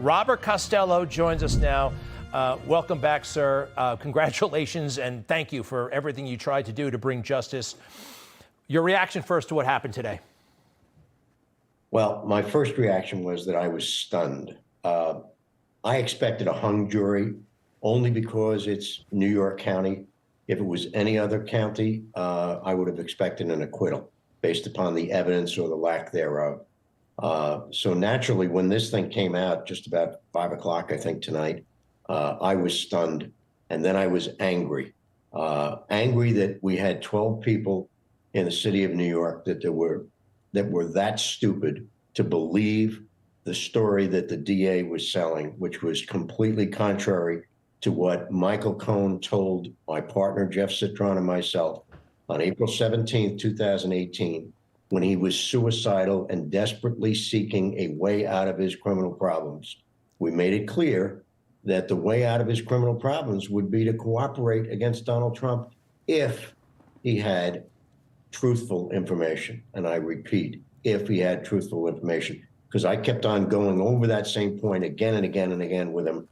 Robert Costello joins us now. Welcome back, sir. Congratulations and thank you for everything you tried to do to bring justice. Your reaction first to what happened today. Well, my first reaction was that I was stunned. I expected a hung jury only because it's New York County. If it was any other county, I would have expected an acquittal based upon the evidence or the lack thereof. So naturally, when this thing came out just about 5 o'clock, I think tonight, I was stunned. And then I was angry, angry that we had 12 people in the city of New York that were that stupid to believe the story that the DA was selling, which was completely contrary to what Michael Cohen told my partner, Jeff Citron, and myself on April 17th, 2018, when he was suicidal and desperately seeking a way out of his criminal problems. We made it clear that the way out of his criminal problems would be to cooperate against Donald Trump if he had truthful information. And I repeat, if he had truthful information, because I kept on going over that same point again and again and again with him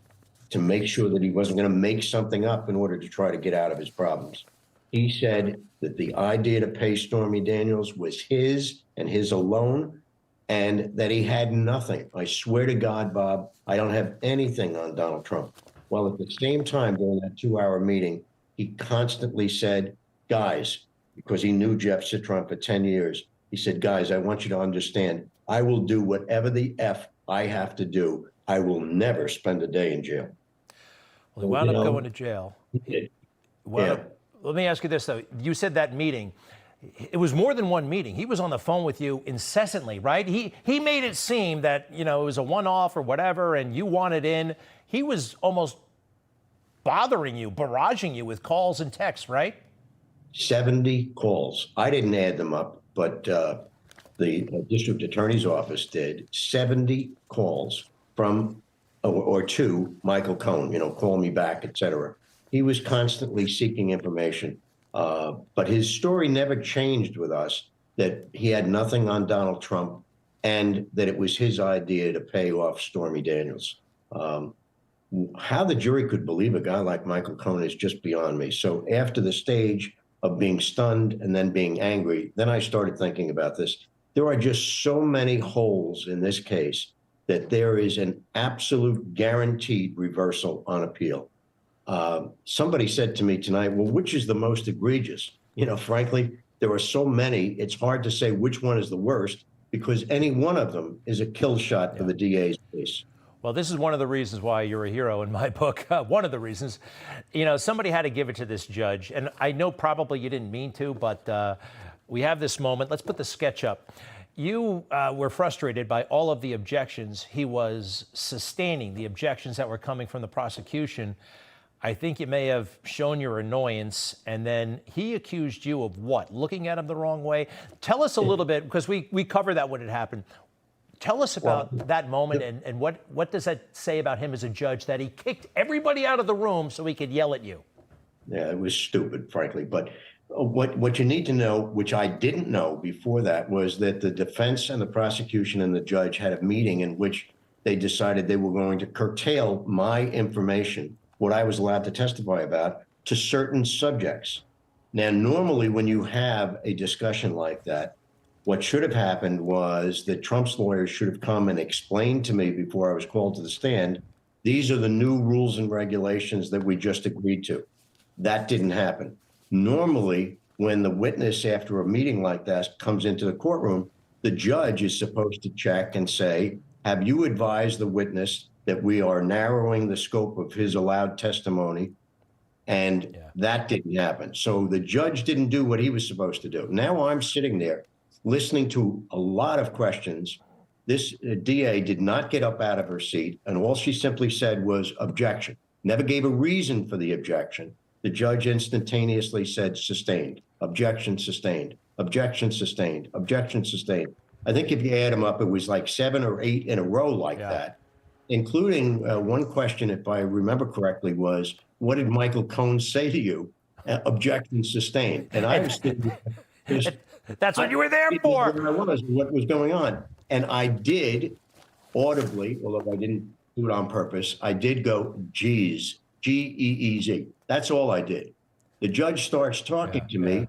to make sure that he wasn't going to make something up in order to try to get out of his problems. He said that the idea to pay Stormy Daniels was his and his alone, and that he had nothing. I swear to God, Bob, I don't have anything on Donald Trump. Well, at the same time, during that 2-hour meeting, he constantly said, guys, because he knew Jeff Citron for 10 years, he said, guys, I want you to understand, I will do whatever the F I have to do. I will never spend a day in jail. Well, he wound up going to jail. Yeah. Let me ask you this, though. You said that meeting, it was more than one meeting. He was on the phone with you incessantly, right? He made it seem that, it was a one-off or whatever, and you wanted in. He was almost bothering you, barraging you with calls and texts, right? 70 calls. I didn't add them up, but the district attorney's office did. 70 calls from or to Michael Cohen, call me back, et cetera. He was constantly seeking information, but his story never changed with us, that he had nothing on Donald Trump and that it was his idea to pay off Stormy Daniels. How the jury could believe a guy like Michael Cohen is just beyond me. So after the stage of being stunned and then being angry, then I started thinking about this. There are just so many holes in this case that there is an absolute guaranteed reversal on appeal. Somebody said to me tonight, well, which is the most egregious? Frankly, there are so many, it's hard to say which one is the worst, because any one of them is a kill shot for the DA's case. Well, this is one of the reasons why you're a hero in my book. One of the reasons. Somebody had to give it to this judge. And I know probably you didn't mean to, but we have this moment. Let's put the sketch up. You were frustrated by all of the objections he was sustaining, the objections that were coming from the prosecution. I think you may have shown your annoyance, and then he accused you of what? Looking at him the wrong way? Tell us a little bit, because we covered that when it happened. Tell us about that moment, and what does that say about him as a judge, that he kicked everybody out of the room so he could yell at you? Yeah, it was stupid, frankly. But what you need to know, which I didn't know before that, was that the defense and the prosecution and the judge had a meeting in which they decided they were going to curtail my information, what I was allowed to testify about, to certain subjects. Now, normally when you have a discussion like that, what should have happened was that Trump's lawyers should have come and explained to me before I was called to the stand, these are the new rules and regulations that we just agreed to. That didn't happen. Normally, when the witness after a meeting like that comes into the courtroom, the judge is supposed to check and say, have you advised the witness that we are narrowing the scope of his allowed testimony? And that didn't happen. So the judge didn't do what he was supposed to do. Now I'm sitting there listening to a lot of questions. This DA did not get up out of her seat, and all she simply said was objection. Never gave a reason for the objection. The judge instantaneously said sustained, objection sustained, objection sustained, objection sustained. I think if you add them up, it was like 7 or 8 in a row like that, including one question, if I remember correctly, was, what did Michael Cohen say to you? Objection sustained. And I was thinking, that's what you were there for. What was going on. And I did audibly, although I didn't do it on purpose. I did go, geez, Geez. That's all I did. The judge starts talking to me,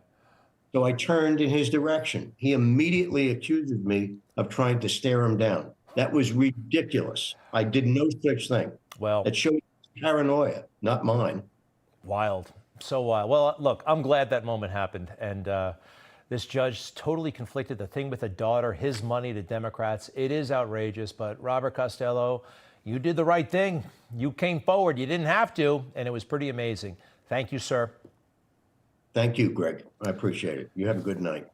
so I turned in his direction. He immediately accuses me of trying to stare him down. That was ridiculous. I did no such thing. Well, That showed paranoia, not mine. wild. So wild. Well, look, I'm glad that moment happened. And this judge totally conflicted. The thing with the daughter, his money to Democrats, it is outrageous. But Robert Costello, you did the right thing. You came forward. You didn't have to. And it was pretty amazing. Thank you, sir. Thank you, Greg. I appreciate it. You have a good night.